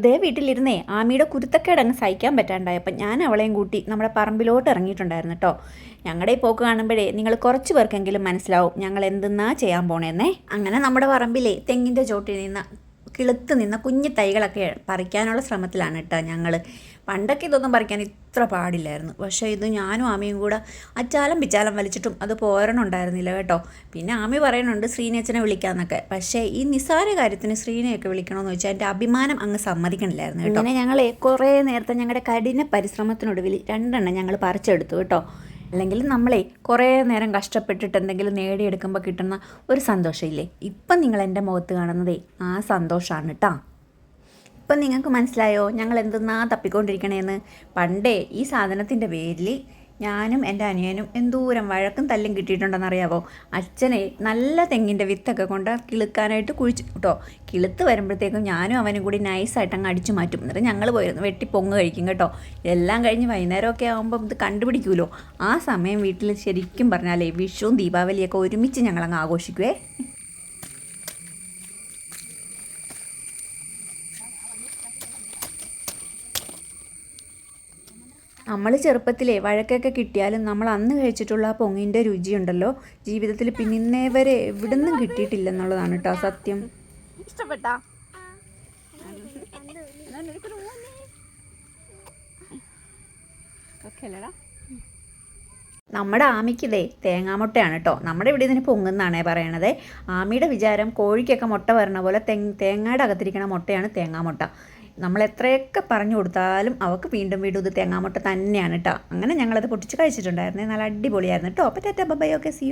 ദേ വീട്ടിലിരുന്നേ ആമിയുടെ കുരുത്തക്കേടങ്ങ് സഹിക്കാൻ പറ്റാണ്ടായപ്പോൾ ഞാൻ അവളെയും കൂട്ടി നമ്മുടെ പറമ്പിലോട്ട് ഇറങ്ങിയിട്ടുണ്ടായിരുന്നു കേട്ടോ. ഞങ്ങളുടെ ഈ പോക്ക് കാണുമ്പോഴേ നിങ്ങൾ കുറച്ച് പേർക്കെങ്കിലും മനസ്സിലാവും ഞങ്ങൾ എന്തെന്നാ ചെയ്യാൻ പോണേന്നേ. അങ്ങനെ നമ്മുടെ പറമ്പിലെ തെങ്ങിൻ്റെ ചോട്ടിൽ നിന്ന് കിളുത്ത് നിന്ന കുഞ്ഞു തൈകളൊക്കെ പറിക്കാനുള്ള ശ്രമത്തിലാണ് കേട്ടോ ഞങ്ങൾ. പണ്ടൊക്കെ ഇതൊന്നും പറിക്കാൻ ഇത്ര പാടില്ലായിരുന്നു. പക്ഷേ ഇത് ഞാനും ആമയും കൂടെ അച്ചാലം പിച്ചാലം വലിച്ചിട്ടും അത് പോരണുണ്ടായിരുന്നില്ല കേട്ടോ. പിന്നെ ആമി പറയുന്നുണ്ട് ശ്രീനേച്ചനെ വിളിക്കാമെന്നൊക്കെ. പക്ഷേ ഈ നിസ്സാര കാര്യത്തിന് ശ്രീനെയൊക്കെ വിളിക്കണമെന്ന് വെച്ചാൽ എൻ്റെ അഭിമാനം അങ്ങ് സമ്മതിക്കണില്ലായിരുന്നു കേട്ടോ. അങ്ങനെ ഞങ്ങൾ കുറേ നേരത്തെ ഞങ്ങളുടെ കഠിന പരിശ്രമത്തിനൊടുവിൽ 2 എണ്ണം ഞങ്ങൾ പറിച്ചെടുത്തു കേട്ടോ. അല്ലെങ്കിൽ നമ്മളെ കുറേ നേരം കഷ്ടപ്പെട്ടിട്ട് എന്തെങ്കിലും നേടിയെടുക്കുമ്പോൾ കിട്ടുന്ന ഒരു സന്തോഷമില്ലേ, ഇപ്പം നിങ്ങൾ എൻ്റെ മുഖത്ത് കാണുന്നതേ ആ സന്തോഷമാണ് കേട്ടോ. ഇപ്പം നിങ്ങൾക്ക് മനസ്സിലായോ ഞങ്ങൾ എന്തെന്നാ തപ്പിക്കൊണ്ടിരിക്കണേന്ന്? പണ്ടേ ഈ സാധനത്തിൻ്റെ പേരിൽ ഞാനും എൻ്റെ അനിയനും എന്തോരം വഴക്കും തല്ലും കിട്ടിയിട്ടുണ്ടെന്നറിയാവോ? അച്ഛനെ നല്ല തെങ്ങിൻ്റെ വിത്തൊക്കെ കൊണ്ട് കിളുക്കാനായിട്ട് കുഴിച്ചു കേട്ടോ. കിളുത്ത് വരുമ്പോഴത്തേക്കും ഞാനും അവനും കൂടി നൈസായിട്ട് അങ്ങ് അടിച്ചു മാറ്റും. എന്നിട്ട് ഞങ്ങൾ പോയിരുന്നു വെട്ടി പൊങ്ങ് കഴിക്കും കേട്ടോ. എല്ലാം കഴിഞ്ഞ് വൈകുന്നേരമൊക്കെ ആകുമ്പം ഇത് കണ്ടുപിടിക്കുമല്ലോ. ആ സമയം വീട്ടിൽ ശരിക്കും പറഞ്ഞാലേ വിഷുവും ദീപാവലിയൊക്കെ ഒരുമിച്ച് ഞങ്ങളങ്ങ് ആഘോഷിക്കുവേ. നമ്മൾ ചെറുപ്പത്തിലെ വഴക്കൊക്കെ കിട്ടിയാലും നമ്മൾ അന്ന് കഴിച്ചിട്ടുള്ള ആ പൊങ്ങിൻ്റെ രുചിയുണ്ടല്ലോ, ജീവിതത്തിൽ പിന്നെ ഇന്നേ വരെ എവിടുന്നും കിട്ടിയിട്ടില്ലെന്നുള്ളതാണ് കേട്ടോ സത്യം. ഇഷ്ടപ്പെട്ടാ? നമ്മുടെ ആമിക്കിതേ തേങ്ങാമുട്ടയാണ് കേട്ടോ. നമ്മുടെ ഇവിടെ ഇതിന് പൊങ്ങുന്നാണേ പറയണത്. ആമിയുടെ വിചാരം കോഴിക്കൊക്കെ മുട്ട വരണ പോലെ തേങ്ങയുടെ അകത്തിരിക്കണ മുട്ടയാണ് തേങ്ങാമുട്ട. നമ്മൾ എത്രയൊക്കെ പറഞ്ഞു കൊടുത്താലും അവൾക്ക് വീണ്ടും വീണ്ടും ഇത് തേങ്ങാമുട്ട തന്നെയാണ് കേട്ടോ. അങ്ങനെ ഞങ്ങളത് പൊട്ടിച്ച് കഴിച്ചിട്ടുണ്ടായിരുന്നേ. നല്ല അടിപൊളിയായിരുന്നു കേട്ടോ. അപ്പോൾ tata bye bye, okay see U.